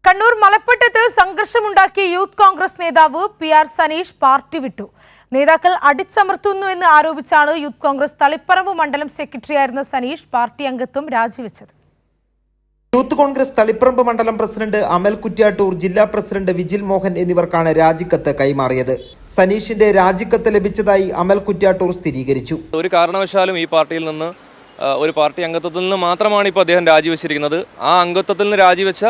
Kannur മലപ്പട്ടത്ത് സംഘർഷമുണ്ടാക്കിയ youth Congress നേതാവ് PR Saneesh party വിട്ടു. നേതാക്കൾ അടിച്ചമർത്തുന്നുവെന്ന് ആരോപിച്ചാണ് യൂത്ത് കോൺഗ്രസ് തളിപ്പറമ്പ് മണ്ഡലം സെക്രട്ടറിയായിരുന്ന സനീഷ് പാർട്ടി അംഗത്വം രാജിവെച്ചത്. യൂത്ത് കോൺഗ്രസ് തളിപ്പറമ്പ് മണ്ഡലം പ്രസിഡന്റ് അമൽ കുറ്റ്യാട്ടൂർ, ജില്ലാ പ്രസിഡന്റ് വിജിൽ മോഹൻ എന്നിവർക്കാണ് രാജിക്കത്ത് കൈമാറിയത്. സനീഷിന്റെ രാജിക്കത്ത് ലഭിച്ചതായി അമൽ കുറ്റ്യാട്ടൂർ സ്ഥിരീകരിച്ചു. ഒരു കാരണവശാലും ഈ പാർട്ടിയിൽ നിന്ന് ഒരു പാർട്ടി അംഗത്വത്തിൽ നിന്ന് മാത്രമാണ് ഇപ്പോൾ അദ്ദേഹം രാജിവെച്ചിരിക്കുന്നത്. ആ അംഗത്വത്തിൽ നിന്ന് രാജിവെച്ച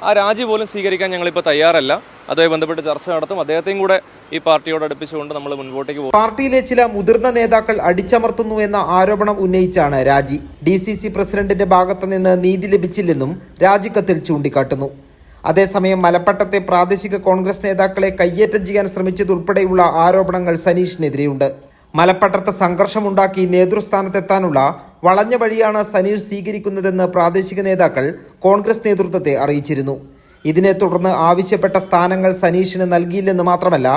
ആ രാജി പോലും സ്വീകരിക്കാൻ ഞങ്ങളിപ്പോൾ തയ്യാറല്ല. അതുമായി ബന്ധപ്പെട്ട് ചർച്ച നടത്തും. അദ്ദേഹത്തെയും കൂടെ ഈ പാർട്ടിയോട് അടുപ്പിച്ചുകൊണ്ട് നമ്മൾ മുൻപോട്ടേക്ക് പോകും. പാർട്ടിയിലെ ചില മുതിർന്ന നേതാക്കൾ അടിച്ചമർത്തുന്നു എന്ന ആരോപണം ഉന്നയിച്ചാണ് രാജി. DCC പ്രസിഡന്റിന്റെ ഭാഗത്തു നിന്ന് നീതി ലഭിച്ചില്ലെന്നും രാജിക്കത്തിൽ ചൂണ്ടിക്കാട്ടുന്നു. അതേസമയം മലപ്പട്ടത്തെ പ്രാദേശിക കോൺഗ്രസ് നേതാക്കളെ കയ്യേറ്റം ചെയ്യാൻ ശ്രമിച്ചതുൾപ്പെടെയുള്ള ആരോപണങ്ങൾ സനീഷിനെതിരെയുണ്ട്. മലപ്പട്ടത്ത് സംഘർഷമുണ്ടാക്കി നേതൃസ്ഥാനത്തെത്താനുള്ള വളഞ്ഞ വഴിയാണ് സനീഷ് സ്വീകരിക്കുന്നതെന്ന് പ്രാദേശിക നേതാക്കൾ കോൺഗ്രസ് നേതൃത്വത്തെ അറിയിച്ചിരുന്നു. ഇതിനെ തുടർന്ന് ആവശ്യപ്പെട്ട സ്ഥാനങ്ങൾ സനീഷിന് നൽകിയില്ലെന്ന് മാത്രമല്ല,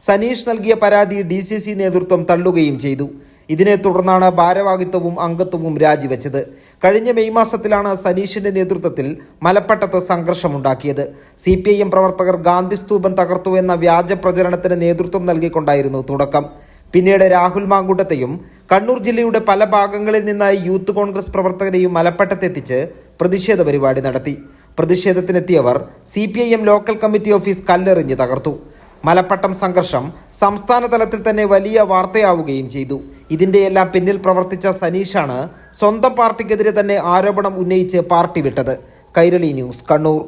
സനീഷ് നൽകിയ പരാതി DCC നേതൃത്വം തള്ളുകയും ചെയ്തു. ഇതിനെ തുടർന്നാണ് ഭാരവാഹിത്വവും അംഗത്വവും രാജിവെച്ചത്. കഴിഞ്ഞ മെയ് മാസത്തിലാണ് സനീഷിന്റെ നേതൃത്വത്തിൽ മലപ്പട്ടത്ത് സംഘർഷമുണ്ടാക്കിയത്. CPIM പ്രവർത്തകർ ഗാന്ധി സ്തൂപം തകർത്തു എന്ന വ്യാജ പ്രചരണത്തിന് നേതൃത്വം നൽകിക്കൊണ്ടായിരുന്നു തുടക്കം. പിന്നീട് രാഹുൽ മാങ്കൂട്ടത്തെയും കണ്ണൂർ ജില്ലയുടെ പല ഭാഗങ്ങളിൽ നിന്നായി യൂത്ത് കോൺഗ്രസ് പ്രവർത്തകരെയും മലപ്പട്ടത്തെത്തിച്ച് പ്രതിഷേധ പരിപാടി നടത്തി. പ്രതിഷേധത്തിനെത്തിയവർ CPIM ലോക്കൽ കമ്മിറ്റി ഓഫീസ് കല്ലെറിഞ്ഞ് തകർത്തു. മലപ്പട്ടം സംഘർഷം സംസ്ഥാന തലത്തിൽ തന്നെ വലിയ വാർത്തയാവുകയും ചെയ്തു. ഇതിന്റെയെല്ലാം പിന്നിൽ പ്രവർത്തിച്ച സനീഷാണ് സ്വന്തം പാർട്ടിക്കെതിരെ തന്നെ ആരോപണം ഉന്നയിച്ച് പാർട്ടി വിട്ടത്. കൈരളി ന്യൂസ്, കണ്ണൂർ.